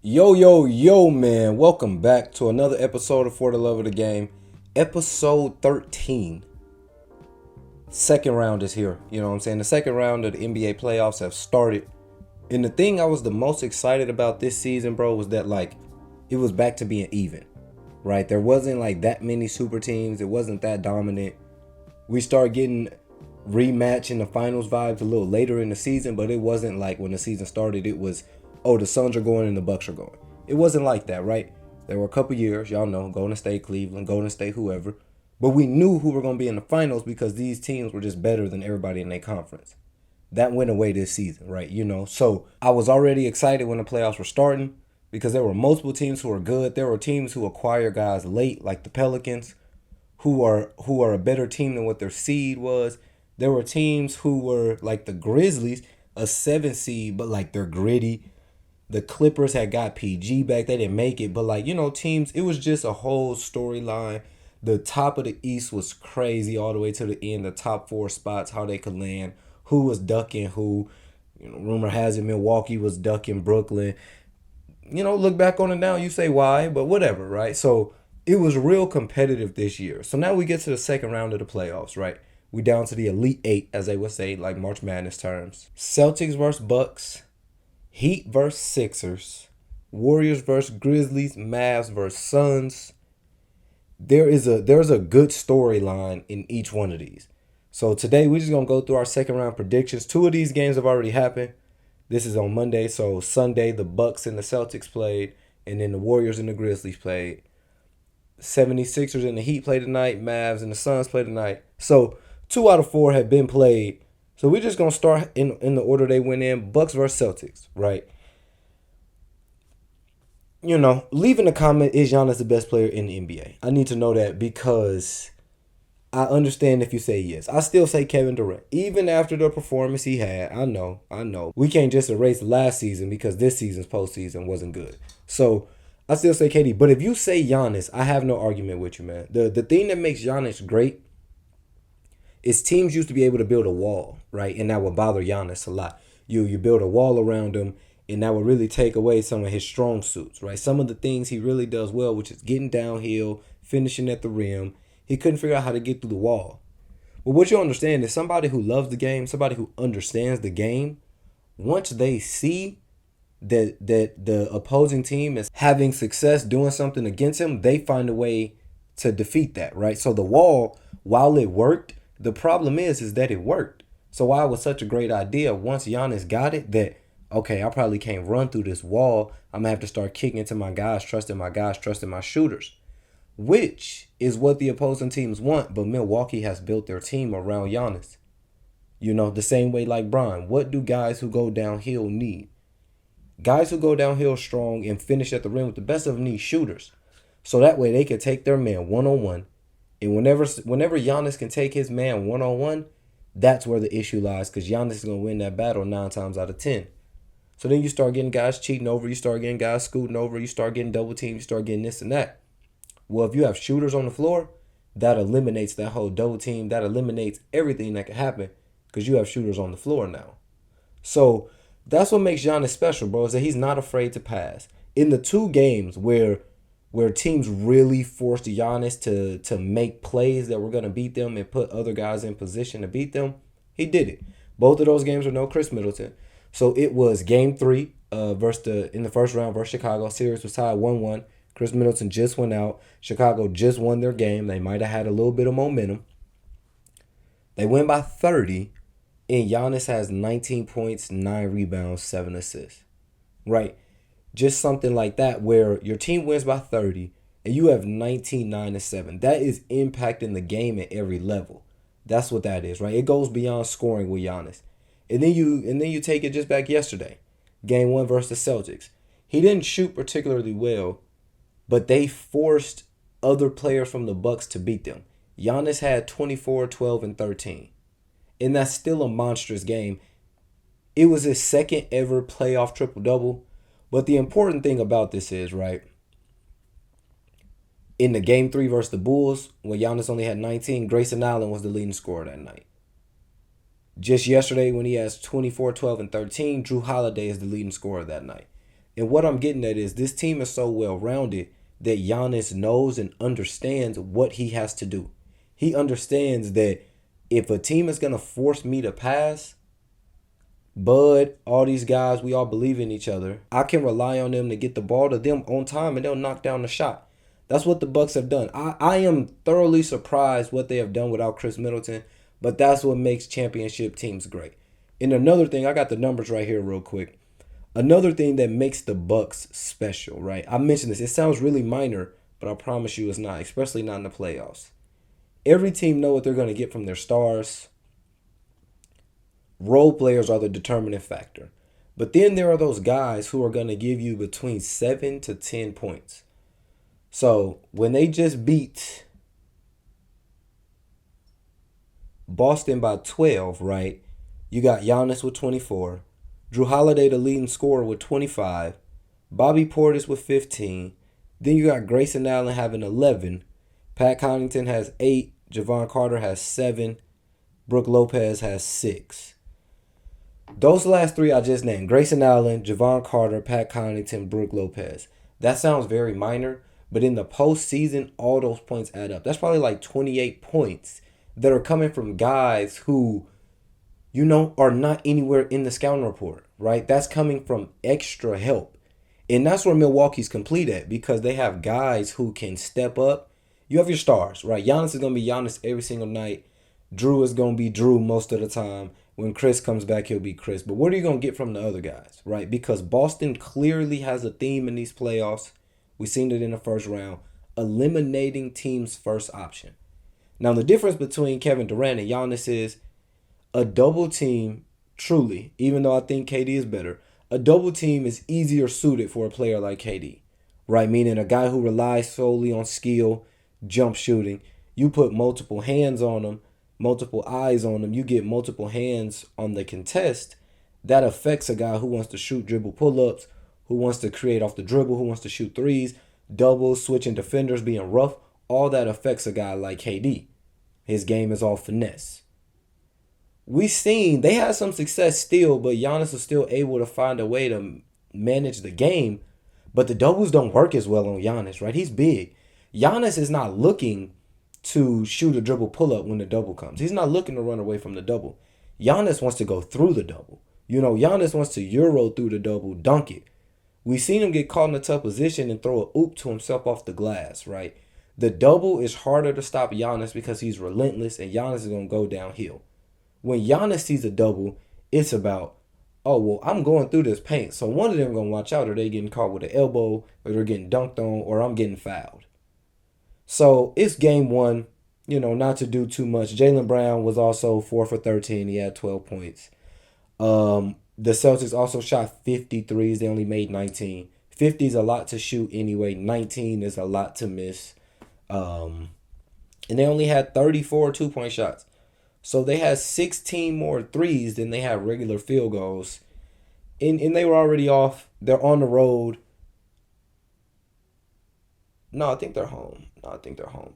Yo, yo, yo, man. Welcome back to another episode of For the Love of the Game. Episode 13. Second round is here. You know what I'm saying? The second round of the NBA playoffs have started. And the thing I was the most excited about this season, bro, was that, it was back to being even, right? There wasn't, that many super teams. It wasn't that dominant. We started getting rematch in the finals vibes a little later in the season, but it wasn't like when the season started, it was, oh, the Suns are going and the Bucks are going. It wasn't like that, right? There were a couple years, y'all know, Golden State, Cleveland, Golden State, whoever. But we knew who were going to be in the finals because these teams were just better than everybody in their conference. That went away this season, right? So I was already excited when the playoffs were starting because there were multiple teams who were good. There were teams who acquire guys late, like the Pelicans, who are a better team than what their seed was. There were teams who were like the Grizzlies, a 7 seed, but they're gritty. The Clippers had got PG back. They didn't make it, but teams, it was just a whole storyline. The top of the East was crazy all the way to the end. The top 4 spots, how they could land, who was ducking who. Rumor has it Milwaukee was ducking Brooklyn. Look back on it now, you say why, but whatever, right? So it was real competitive this year. So now we get to the second round of the playoffs, right? We down to the Elite Eight, as they would say, like March Madness terms. Celtics versus Bucks, Heat versus Sixers, Warriors versus Grizzlies, Mavs versus Suns. There's a good storyline in each one of these. So today we're just gonna go through our second round predictions. 2 of these games have already happened. This is on Monday, so Sunday the Bucks and the Celtics played, and then the Warriors and the Grizzlies played. 76ers and the Heat played tonight, Mavs and the Suns played tonight. So 2 out of 4 have been played. So we're just gonna start in the order they went in. Bucks versus Celtics, right? Leaving a comment, is Giannis the best player in the NBA? I need to know that because I understand if you say yes. I still say Kevin Durant. Even after the performance he had, I know. We can't just erase last season because this season's postseason wasn't good. So I still say KD. But if you say Giannis, I have no argument with you, man. The thing that makes Giannis great is teams used to be able to build a wall, right? And that would bother Giannis a lot. You build a wall around him, and that would really take away some of his strong suits, right? Some of the things he really does well, which is getting downhill, finishing at the rim. He couldn't figure out how to get through the wall. But what you understand is somebody who loves the game, somebody who understands the game, once they see that the opposing team is having success doing something against him, they find a way to defeat that, right? So the wall, while it worked, the problem is that it worked. So why it was such a great idea, once Giannis got it, that okay, I probably can't run through this wall. I'm gonna have to start kicking to my guys, trusting my shooters, which is what the opposing teams want. But Milwaukee has built their team around Giannis. The same way like Brian. What do guys who go downhill need? Guys who go downhill strong and finish at the rim with the best of them need shooters. So that way they can take their man one on one. And whenever Giannis can take his man one on one, that's where the issue lies because Giannis is gonna win that battle 9 times out of 10. So then you start getting guys cheating over, you start getting guys scooting over, you start getting double teamed, you start getting this and that. Well, if you have shooters on the floor, that eliminates that whole double team. That eliminates everything that could happen because you have shooters on the floor now. So that's what makes Giannis special, bro, is that he's not afraid to pass. In the 2 games where teams really forced Giannis to make plays that were going to beat them and put other guys in position to beat them, he did it. Both of those games were no Chris Middleton. So it was game 3 in the first round versus Chicago. Series was tied 1-1. Chris Middleton just went out. Chicago just won their game. They might have had a little bit of momentum. They win by 30, and Giannis has 19 points, 9 rebounds, 7 assists. Right? Just something like that where your team wins by 30 and you have 19, 9, and 7. That is impacting the game at every level. That's what that is, right? It goes beyond scoring with Giannis. And then you take it just back yesterday. Game 1 versus the Celtics. He didn't shoot particularly well, but they forced other players from the Bucks to beat them. Giannis had 24, 12, and 13. And that's still a monstrous game. It was his second ever playoff triple-double. But the important thing about this is, right, in the game 3 versus the Bulls, when Giannis only had 19, Grayson Allen was the leading scorer that night. Just yesterday, when he has 24, 12, and 13, Drew Holiday is the leading scorer that night. And what I'm getting at is this team is so well rounded that Giannis knows and understands what he has to do. He understands that if a team is going to force me to pass, Bud, all these guys, we all believe in each other. I can rely on them to get the ball to them on time and they'll knock down the shot. That's what the Bucks have done. I am thoroughly surprised what they have done without Chris Middleton, but that's what makes championship teams great. And another thing, I got the numbers right here real quick. Another thing that makes the Bucks special, right? I mentioned this. It sounds really minor, but I promise you it's not, especially not in the playoffs. Every team know what they're going to get from their stars. Role players are the determining factor. But then there are those guys who are going to give you between 7 to 10 points. So when they just beat Boston by 12, right? You got Giannis with 24. Drew Holiday, the leading scorer, with 25. Bobby Portis with 15. Then you got Grayson Allen having 11. Pat Connaughton has 8. Javon Carter has 7. Brook Lopez has 6. Those last three I just named, Grayson Allen, Javon Carter, Pat Connaughton, Brook Lopez. That sounds very minor, but in the postseason, all those points add up. That's probably like 28 points that are coming from guys who, are not anywhere in the scouting report, right? That's coming from extra help. And that's where Milwaukee's complete at because they have guys who can step up. You have your stars, right? Giannis is going to be Giannis every single night. Drew is going to be Drew most of the time. When Chris comes back, he'll be Chris. But what are you going to get from the other guys, right? Because Boston clearly has a theme in these playoffs. We've seen it in the first round. Eliminating team's first option. Now, the difference between Kevin Durant and Giannis is a double team, truly, even though I think KD is better, a double team is easier suited for a player like KD, right? Meaning a guy who relies solely on skill, jump shooting. You put multiple hands on him, multiple eyes on him, you get multiple hands on the contest. That affects a guy who wants to shoot dribble pull-ups, who wants to create off the dribble, who wants to shoot threes, doubles, switching defenders, being rough. All that affects a guy like KD. His game is all finesse. We've seen they had some success still, but Giannis is still able to find a way to manage the game. But the doubles don't work as well on Giannis, right? He's big. Giannis is not looking to shoot a dribble pull-up when the double comes. He's not looking to run away from the double. Giannis wants to go through the double. Giannis wants to Euro through the double, dunk it. We've seen him get caught in a tough position and throw a oop to himself off the glass, right? The double is harder to stop Giannis because he's relentless and Giannis is going to go downhill. When Giannis sees a double, it's about, oh, well, I'm going through this paint. So one of them going to watch out. Are they getting caught with an elbow, or they're getting dunked on, or I'm getting fouled. So it's game one, not to do too much. Jaylen Brown was also 4 for 13. He had 12 points. The Celtics also shot 53s. They only made 19. 50 is a lot to shoot anyway. 19 is a lot to miss. And they only had 34 two-point shots. So they had 16 more threes than they had regular field goals. And they were already off. They're on the road. No, I think they're home.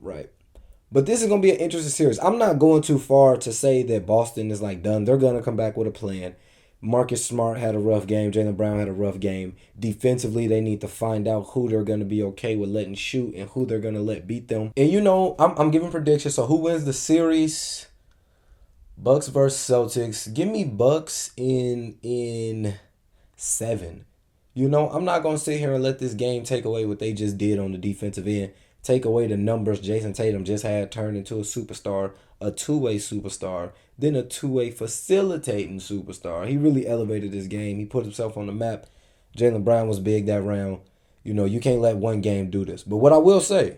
Right. But this is going to be an interesting series. I'm not going too far to say that Boston is done. They're going to come back with a plan. Marcus Smart had a rough game. Jaylen Brown had a rough game. Defensively, they need to find out who they're going to be okay with letting shoot and who they're going to let beat them. And I'm giving predictions. So who wins the series? Bucks versus Celtics. Give me Bucks in 7. I'm not going to sit here and let this game take away what they just did on the defensive end. Take away the numbers Jason Tatum just had turned into a superstar, a two-way superstar, then a two-way facilitating superstar. He really elevated his game. He put himself on the map. Jaylen Brown was big that round. You can't let one game do this. But what I will say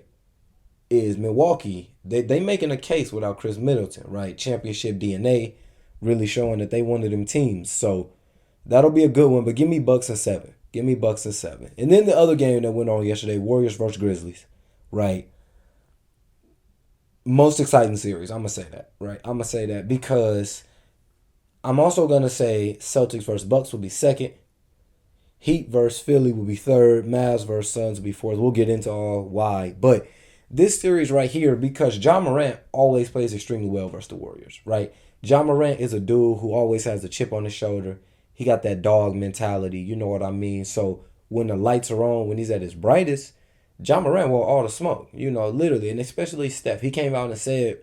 is Milwaukee, they making a case without Chris Middleton, right? Championship DNA, really showing that they one of them teams. So that'll be a good one. But give me Bucks in 7. And then the other game that went on yesterday, Warriors versus Grizzlies. Right. Most exciting series. I'm going to say that. Right. I'm going to say that because I'm also going to say Celtics versus Bucks will be 2nd. Heat versus Philly will be 3rd. Mavs versus Suns will be 4th. We'll get into all why. But this series right here, because Ja Morant always plays extremely well versus the Warriors. Right. Ja Morant is a dude who always has a chip on his shoulder. He got that dog mentality. You know what I mean? So when the lights are on, when he's at his brightest, Ja Morant will all the smoke, literally. And especially Steph. He came out and said,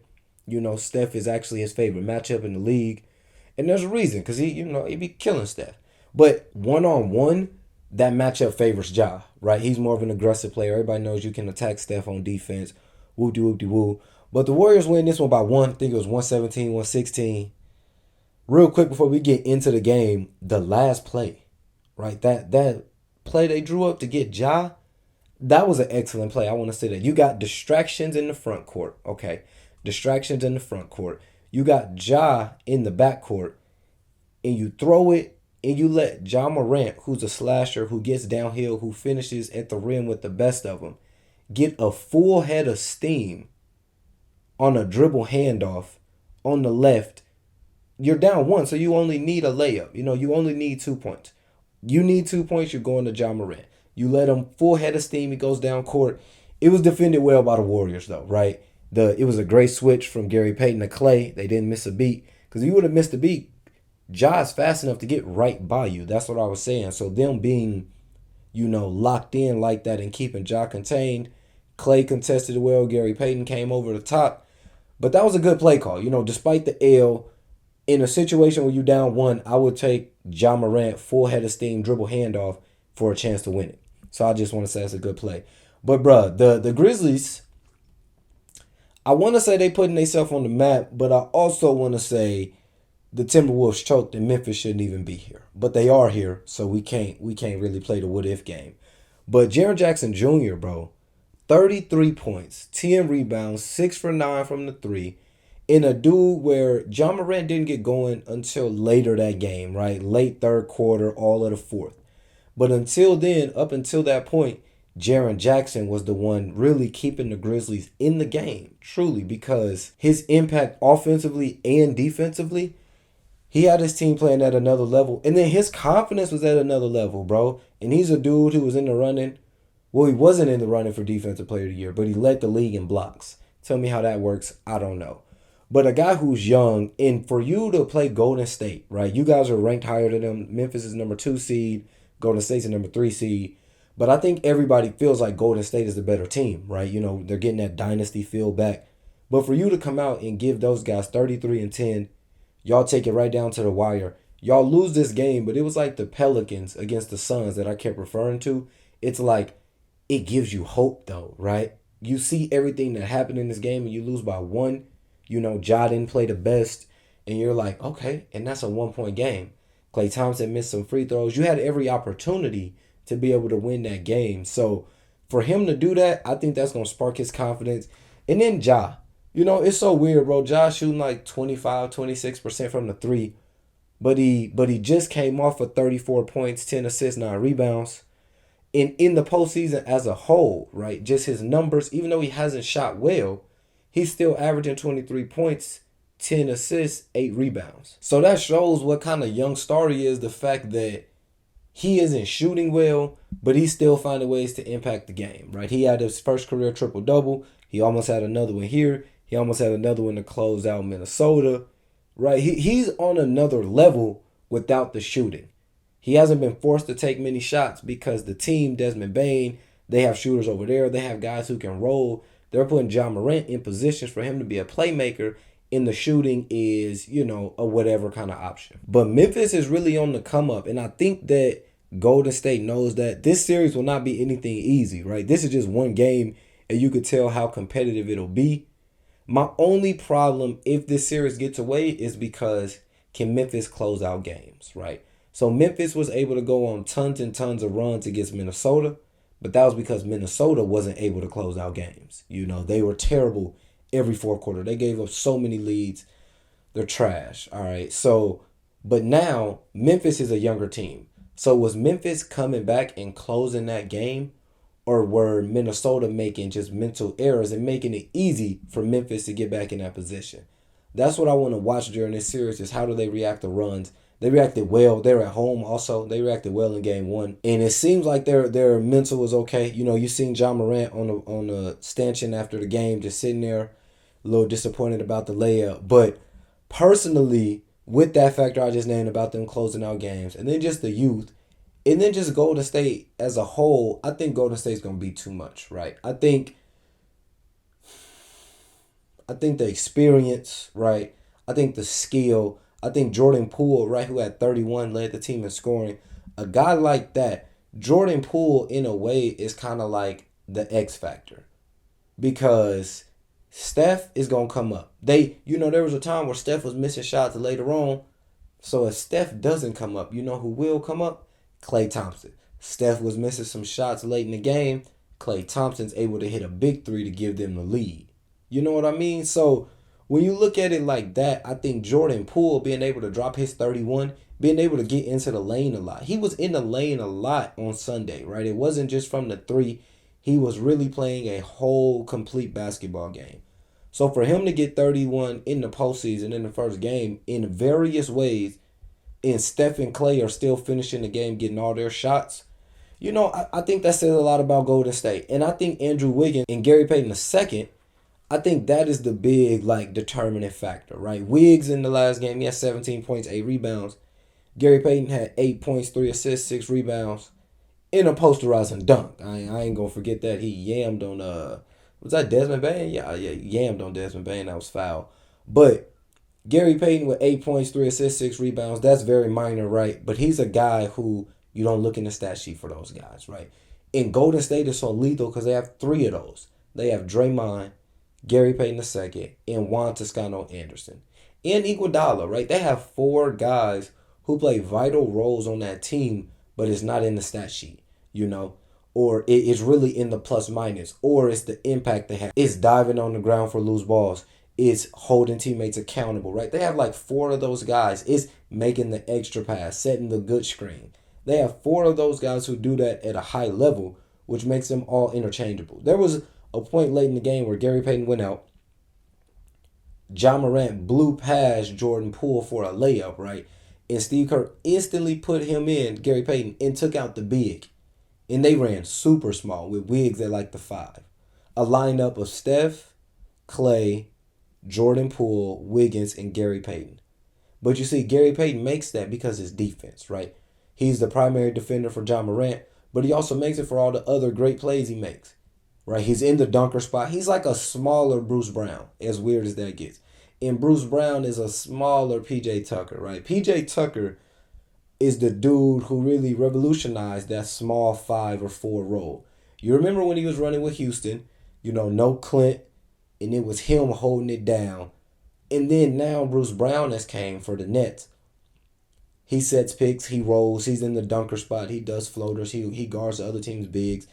Steph is actually his favorite matchup in the league. And there's a reason, because he be killing Steph. But one-on-one, that matchup favors Ja, right? He's more of an aggressive player. Everybody knows you can attack Steph on defense. Whoop-de-whoop-de-woo. But the Warriors win this one by one. I think it was 117, 116. Real quick before we get into the game, the last play, right? That play they drew up to get Ja, that was an excellent play. I want to say that. You got distractions in the front court. Okay. Distractions in the front court. You got Ja in the back court, and you throw it, and you let Ja Morant, who's a slasher, who gets downhill, who finishes at the rim with the best of them, get a full head of steam on a dribble handoff on the left. You're down one, so you only need a layup. You only need 2 points. You need 2 points, you're going to Ja Morant. You let him full head of steam, he goes down court. It was defended well by the Warriors, though, right? It was a great switch from Gary Payton to Clay. They didn't miss a beat. Because if you would have missed a beat, Ja's fast enough to get right by you. That's what I was saying. So them being, locked in like that and keeping Ja contained. Clay contested it well. Gary Payton came over the top. But that was a good play call. Despite the L, in a situation where you down one, I would take Ja Morant full head of steam dribble handoff for a chance to win it. So I just want to say that's a good play. But bruh, the Grizzlies, I want to say they putting themselves on the map, but I also want to say the Timberwolves choked and Memphis shouldn't even be here. But they are here, so we can't really play the what if game. But Jaren Jackson Jr., bro, 33 points, 10 rebounds, 6 for 9 from the 3. In a dude where Ja Morant didn't get going until later that game, right? Late third quarter, all of the fourth. But until then, up until that point, Jaren Jackson was the one really keeping the Grizzlies in the game, truly, because his impact offensively and defensively, he had his team playing at another level. And then his confidence was at another level, bro. And he's a dude who was in the running. Well, he wasn't in the running for Defensive Player of the Year, but he led the league in blocks. Tell me how that works. I don't know. But a guy who's young, and for you to play Golden State, right? You guys are ranked higher than them. Memphis is number 2 seed. Golden State's a number 3 seed. But I think everybody feels like Golden State is the better team, right? They're getting that dynasty feel back. But for you to come out and give those guys 33 and 10, y'all take it right down to the wire. Y'all lose this game, but it was like the Pelicans against the Suns that I kept referring to. It's like it gives you hope, though, right? You see everything that happened in this game and you lose by one. Ja didn't play the best, and you're like, okay, and that's a 1-point game. Klay Thompson missed some free throws. You had every opportunity to be able to win that game. So for him to do that, I think that's going to spark his confidence. And then Ja. It's so weird, bro. Ja shooting like 25, 26% from the 3. But he just came off of 34 points, 10 assists, 9 rebounds. And in the postseason as a whole, right, just his numbers, even though he hasn't shot well, he's still averaging 23 points, 10 assists, 8 rebounds. So that shows what kind of young star he is, the fact that he isn't shooting well, but he's still finding ways to impact the game, right? He had his first career triple-double. He almost had another one here. He almost had another one to close out Minnesota, right? He's on another level without the shooting. He hasn't been forced to take many shots because the team, Desmond Bane, they have shooters over there. They have guys who can roll. They're putting Ja Morant in positions for him to be a playmaker, and the shooting is, a whatever kind of option. But Memphis is really on the come up, and I think that Golden State knows that this series will not be anything easy, right? This is just one game, and you could tell how competitive it'll be. My only problem if this series gets away is because can Memphis close out games, right? So Memphis was able to go on tons and tons of runs against Minnesota, but that was because Minnesota wasn't able to close out games. They were terrible every fourth quarter. They gave up so many leads. They're trash, all right? So, but now Memphis is a younger team. So was Memphis coming back and closing that game, or were Minnesota making just mental errors and making it easy for Memphis to get back in that position? That's what I want to watch during this series, is how do they react to runs. They reacted well. They were at home also. They reacted well in game one. And it seems like their mental was okay. You seen Ja Morant on the stanchion after the game, just sitting there, a little disappointed about the layup. But personally, with that factor I just named about them closing out games, and then just the youth, And then just Golden State as a whole, I think Golden State's gonna be too much, right? I think the experience, right? I think the skill. I think Jordan Poole, right, who had 31, led the team in scoring. A guy like that, Jordan Poole, in a way, is kind of like the X factor because Steph is gonna come up. There was a time where Steph was missing shots later on. So if Steph doesn't come up, you know who will come up? Klay Thompson. Steph was missing some shots late in the game. Klay Thompson's able to hit a big three to give them the lead. You know what I mean? So when you look at it like that, I think Jordan Poole being able to drop his 31, being able to get into the lane a lot. He was in the lane a lot on Sunday, right? It wasn't just from the three. He was really playing a whole complete basketball game. So for him to get 31 in the postseason in the first game in various ways, and Steph and Klay are still finishing the game, getting all their shots, I think that says a lot about Golden State. And I think Andrew Wiggins and Gary Payton II, I think that is the big, like, determining factor, right? Wiggs in the last game, he had 17 points, 8 rebounds. Gary Payton had 8 points, 3 assists, 6 rebounds in a posterizing dunk. I ain't gonna forget that. He yammed on was that Desmond Bain? Yeah, yammed on Desmond Bain. That was foul. But Gary Payton with 8 points, 3 assists, 6 rebounds. That's very minor, right? But he's a guy who you don't look in the stat sheet for those guys, right? In Golden State, it's so lethal because they have 3 of those. They have Draymond, Gary Payton II, and Juan Toscano Anderson. And Iguodala, right? They have 4 guys who play vital roles on that team, but it's not in the stat sheet, you know? Or it's really in the plus minus, or it's the impact they have. It's diving on the ground for loose balls. It's holding teammates accountable, right? They have like 4 of those guys. It's making the extra pass, setting the good screen. They have 4 of those guys who do that at a high level, which makes them all interchangeable. There was a point late in the game where Gary Payton went out. Ja Morant blew past Jordan Poole for a layup, right? And Steve Kerr instantly put him in, Gary Payton, and took out the big. And they ran super small with Wiggs at like the 5. A lineup of Steph, Klay, Jordan Poole, Wiggins, and Gary Payton. But you see, Gary Payton makes that because his defense, right? He's the primary defender for Ja Morant, but he also makes it for all the other great plays he makes, right? He's in the dunker spot. He's like a smaller Bruce Brown, as weird as that gets. And Bruce Brown is a smaller PJ Tucker, right? PJ Tucker is the dude who really revolutionized that small 5 or 4 role. You remember when he was running with Houston, no Clint, and it was him holding it down. And then now Bruce Brown has came for the Nets. He sets picks, he rolls, he's in the dunker spot, he does floaters, he guards the other team's bigs.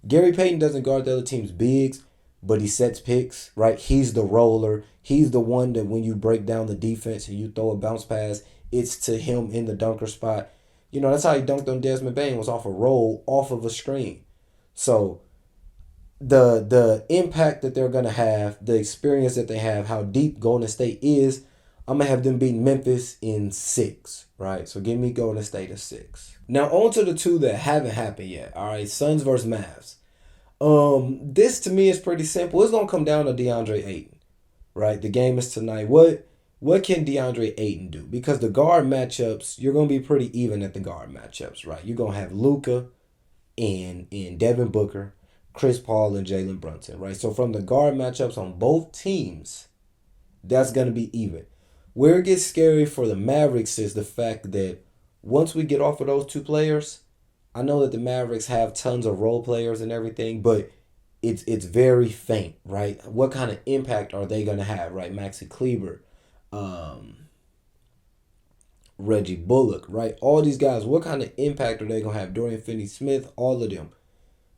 Gary Payton doesn't guard the other team's bigs, but he sets picks, right? He's the roller. He's the one that when you break down the defense and you throw a bounce pass, it's to him in the dunker spot. That's how he dunked on Desmond Bain, was off a roll, off of a screen. So the impact that they're going to have, the experience that they have, how deep Golden State is, I'm going to have them beat Memphis in 6, right? So give me Golden State in 6. Now on to the 2 that haven't happened yet, all right? Suns versus Mavs. This to me is pretty simple. It's going to come down to DeAndre Ayton, right? The game is tonight. What can DeAndre Ayton do? Because the guard matchups, you're going to be pretty even at the guard matchups, right? You're going to have Luka and Devin Booker, Chris Paul, and Jalen Brunson, right? So from the guard matchups on both teams, that's going to be even. Where it gets scary for the Mavericks is the fact that once we get off of those 2 players, I know that the Mavericks have tons of role players and everything, but it's very faint, right? What kind of impact are they going to have, right? Maxi Kleber, Reggie Bullock, right? All these guys, what kind of impact are they going to have? Dorian Finney-Smith, all of them.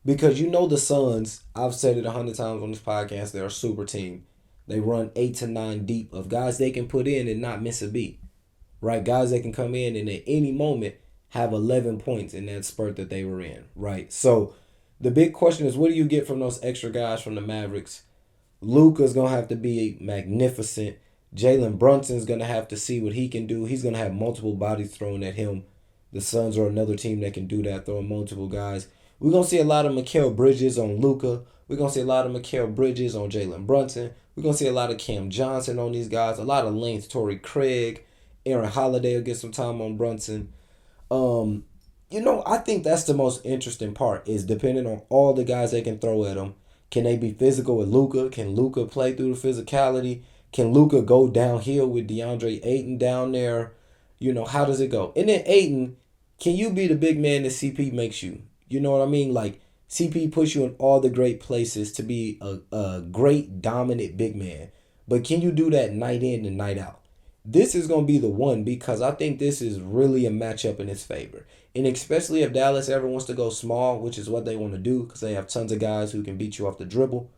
Because the Suns, I've said it 100 times on this podcast, they're a super team. They run 8 to 9 deep of guys they can put in and not miss a beat, right? Guys that can come in and at any moment have 11 points in that spurt that they were in, right? So the big question is, what do you get from those extra guys from the Mavericks? Luka's going to have to be magnificent. Jalen Brunson's going to have to see what he can do. He's going to have multiple bodies thrown at him. The Suns are another team that can do that, throwing multiple guys. We're going to see a lot of Mikal Bridges on Luka. We're going to see a lot of Mikal Bridges on Jalen Brunson. We're going to see a lot of Cam Johnson on these guys. A lot of length. Torrey Craig. Aaron Holiday will get some time on Brunson. I think that's the most interesting part is depending on all the guys they can throw at them. Can they be physical with Luka? Can Luka play through the physicality? Can Luka go downhill with DeAndre Ayton down there? How does it go? And then Ayton, can you be the big man that CP makes you? You know what I mean? Like CP puts you in all the great places to be a great dominant big man. But can you do that night in and night out? This is going to be the one because I think this is really a matchup in his favor. And especially if Dallas ever wants to go small, which is what they want to do because they have tons of guys who can beat you off the dribble,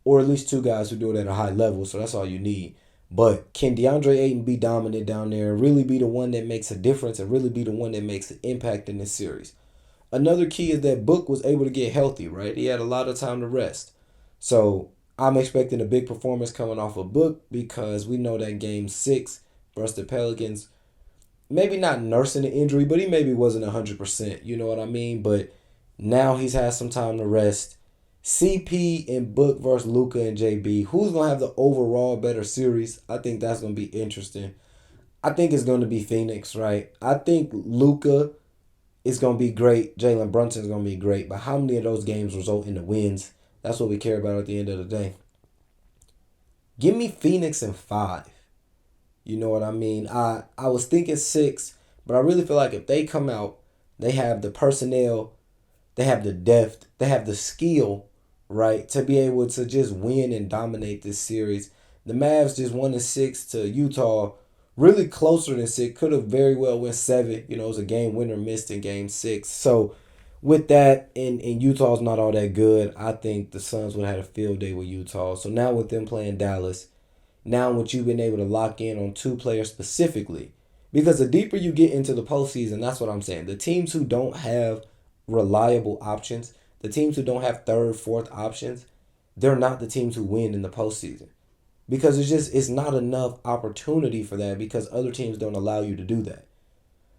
or at least two guys who do it at a high level, so that's all you need. But can DeAndre Ayton be dominant down there, really be the one that makes a difference, and really be the one that makes an impact in this series? Another key is that Book was able to get healthy, right? He had a lot of time to rest. So I'm expecting a big performance coming off of Book because we know that game 6 versus the Pelicans, maybe not nursing the injury, but he maybe wasn't 100%. You know what I mean? But now he's had some time to rest. CP and Book versus Luka and JB. Who's going to have the overall better series? I think that's going to be interesting. I think it's going to be Phoenix, right? I think Luka is going to be great. Jalen Brunson is going to be great. But how many of those games result in the wins? That's what we care about at the end of the day. Give me Phoenix in 5. You know what I mean? I was thinking 6, but I really feel like if they come out, they have the personnel, they have the depth, they have the skill, right, to be able to just win and dominate this series. The Mavs just won in 6 to Utah, really closer than 6. Could have very well went 7. It was a game winner missed in game 6. So with that, and Utah's not all that good, I think the Suns would have had a field day with Utah. So now with them playing Dallas, now with you being able to lock in on 2 players specifically, because the deeper you get into the postseason, that's what I'm saying. The teams who don't have reliable options, the teams who don't have third, fourth options, they're not the teams who win in the postseason. Because it's not enough opportunity for that because other teams don't allow you to do that.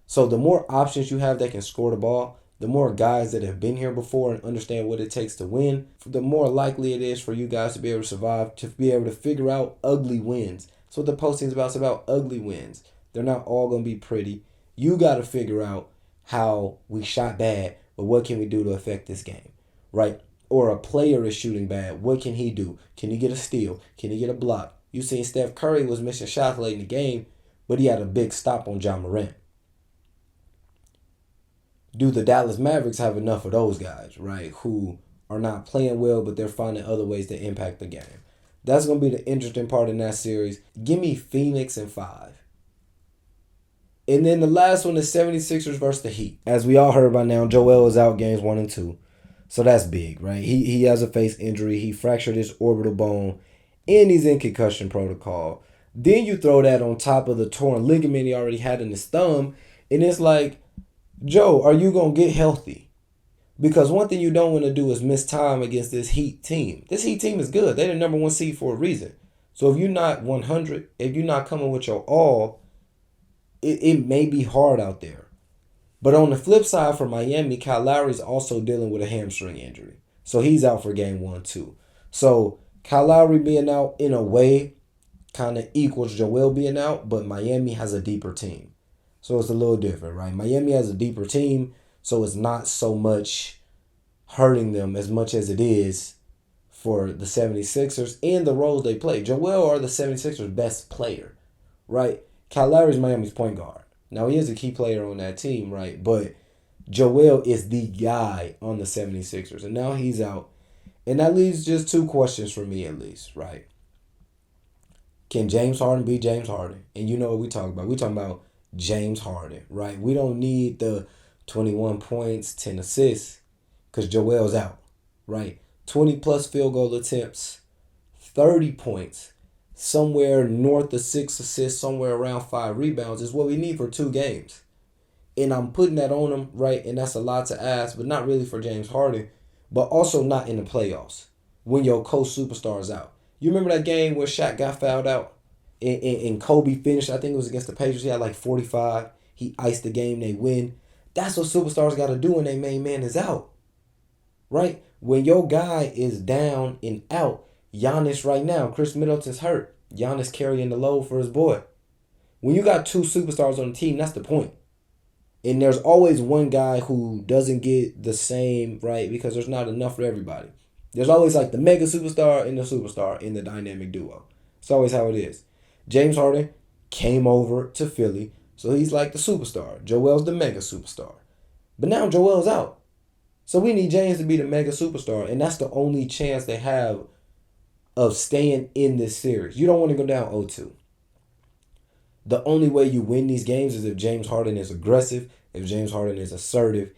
So the more options you have that can score the ball, the more guys that have been here before and understand what it takes to win, the more likely it is for you guys to be able to survive, to be able to figure out ugly wins. That's what the postseason is about. It's about ugly wins. They're not all going to be pretty. You got to figure out how we shot bad, but what can we do to affect this game, right? Or a player is shooting bad. What can he do? Can he get a steal? Can he get a block? You seen Steph Curry was missing shots late in the game, but he had a big stop on Ja Morant. Do the Dallas Mavericks have enough of those guys, right, who are not playing well, but they're finding other ways to impact the game? That's going to be the interesting part in that series. Give me Phoenix in 5. And then the last one is 76ers versus the Heat. As we all heard by now, Joel is out games 1 and 2. So that's big, right? He has a face injury. He fractured his orbital bone, and he's in concussion protocol. Then you throw that on top of the torn ligament he already had in his thumb, and it's like, Joe, are you going to get healthy? Because one thing you don't want to do is miss time against this Heat team. This Heat team is good. They're the number 1 seed for a reason. So if you're not 100, if you're not coming with your all, it may be hard out there. But on the flip side for Miami, Kyle Lowry's also dealing with a hamstring injury. So he's out for game 1 too. So Kyle Lowry being out in a way kind of equals Joel being out, but Miami has a deeper team. So it's a little different, right? Miami has a deeper team, so it's not so much hurting them as much as it is for the 76ers and the roles they play. Joel are the 76ers' best player, right? Kyle Lowry's Miami's point guard. Now, he is a key player on that team, right? But Joel is the guy on the 76ers, and now he's out. And that leaves just 2 questions for me at least, right? Can James Harden be James Harden? And you know what we talk about. We talking about James Harden, right? We don't need the 21 points, 10 assists, because Joel's out, right? 20-plus field goal attempts, 30 points, somewhere north of 6 assists, somewhere around 5 rebounds is what we need for 2 games. And I'm putting that on him, right? And that's a lot to ask, but not really for James Harden, but also not in the playoffs when your co-superstar is out. You remember that game where Shaq got fouled out and Kobe finished? I think it was against the Patriots. He had like 45. He iced the game. They win. That's what superstars got to do when their main man is out, right? When your guy is down and out, Giannis right now, Chris Middleton's hurt. Giannis carrying the load for his boy. When you got 2 superstars on the team, that's the point. And there's always one guy who doesn't get the same, right? Because there's not enough for everybody. There's always like the mega superstar and the superstar in the dynamic duo. It's always how it is. James Harden came over to Philly, so he's like the superstar. Joel's the mega superstar. But now Joel's out. So we need James to be the mega superstar, and that's the only chance they have of staying in this series. You don't want to go down 0-2. The only way you win these games is if James Harden is aggressive, if James Harden is assertive.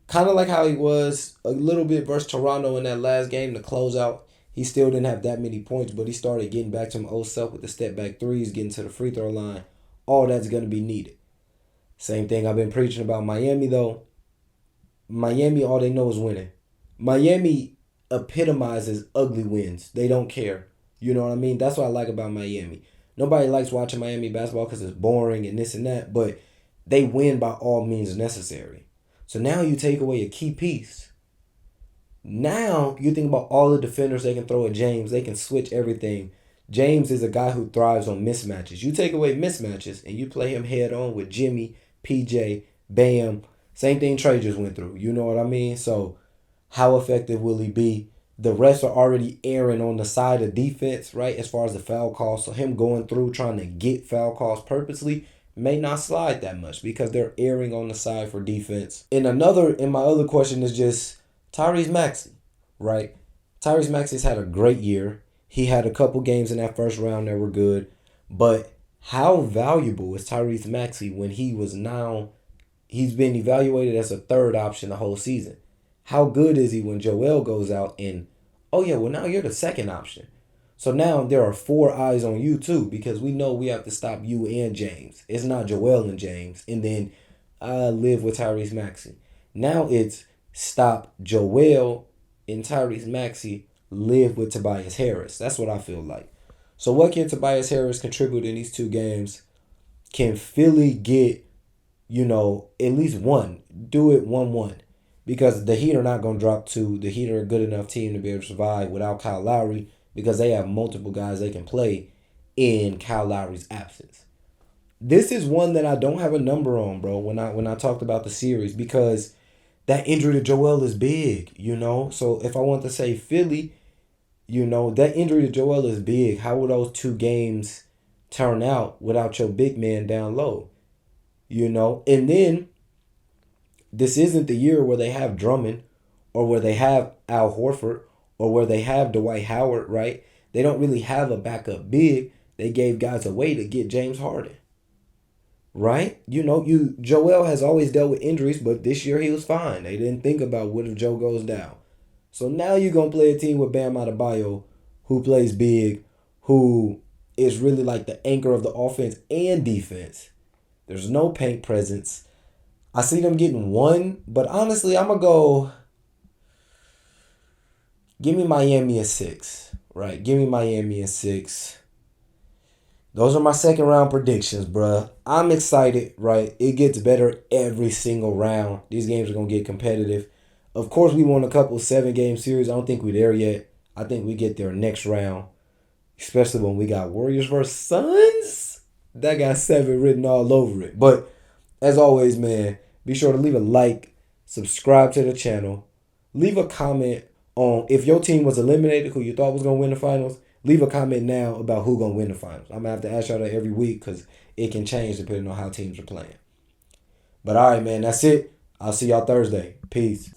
Kind of like how he was a little bit versus Toronto in that last game to close out. He still didn't have that many points, but he started getting back to his old self with the step back threes, getting to the free throw line. All that's going to be needed. Same thing I've been preaching about Miami, though. Miami, all they know is winning. Miami epitomizes ugly wins. They don't care. You know what I mean? That's what I like about Miami. Nobody likes watching Miami basketball because it's boring and this and that, but they win by all means necessary. So now you take away a key piece. Now you think about all the defenders they can throw at James. They can switch everything. James is a guy who thrives on mismatches. You take away mismatches and you play him head on with Jimmy, PJ, Bam. Same thing Trey just went through. You know what I mean? So how effective will he be? The refs are already erring on the side of defense, right, as far as the foul calls. So him going through trying to get foul calls purposely may not slide that much because they're erring on the side for defense. And my other question is just Tyrese Maxiell, right? Tyrese Maxiell's had a great year. He had a couple games in that first round that were good. But how valuable is Tyrese Maxiell when he's been evaluated as a third option the whole season? How good is he when Joel goes out and, oh yeah, well now you're the second option. So now there are 4 eyes on you too because we know we have to stop you and James. It's not Joel and James. And then I live with Tyrese Maxiell. Now it's stop Joel and Tyrese Maxiell, live with Tobias Harris. That's what I feel like. So what can Tobias Harris contribute in these 2 games? Can Philly get, at least one? Do it 1-1. Because the Heat are not going to drop 2. The Heat are a good enough team to be able to survive without Kyle Lowry because they have multiple guys they can play in Kyle Lowry's absence. This is one that I don't have a number on, bro, when I talked about the series because that injury to Joel is big, So if I want to say Philly, that injury to Joel is big. How will those 2 games turn out without your big man down low? And then this isn't the year where they have Drummond or where they have Al Horford or where they have Dwight Howard, right? They don't really have a backup big. They gave guys away to get James Harden, right? Joel has always dealt with injuries, but this year he was fine. They didn't think about what if Joe goes down. So now you're going to play a team with Bam Adebayo who plays big, who is really like the anchor of the offense and defense. There's no paint presence. I see them getting 1, but honestly, I'm going to go, give me Miami at 6, right? Give me Miami at 6. Those are my second round predictions, bruh. I'm excited, right? It gets better every single round. These games are going to get competitive. Of course, we won a couple 7-game series. I don't think we're there yet. I think we get there next round, especially when we got Warriors versus Suns. That got 7 written all over it. But as always, man, be sure to leave a like, subscribe to the channel, leave a comment on if your team was eliminated, who you thought was going to win the finals. Leave a comment now about who's going to win the finals. I'm going to have to ask y'all that every week because it can change depending on how teams are playing. But all right, man, that's it. I'll see y'all Thursday. Peace.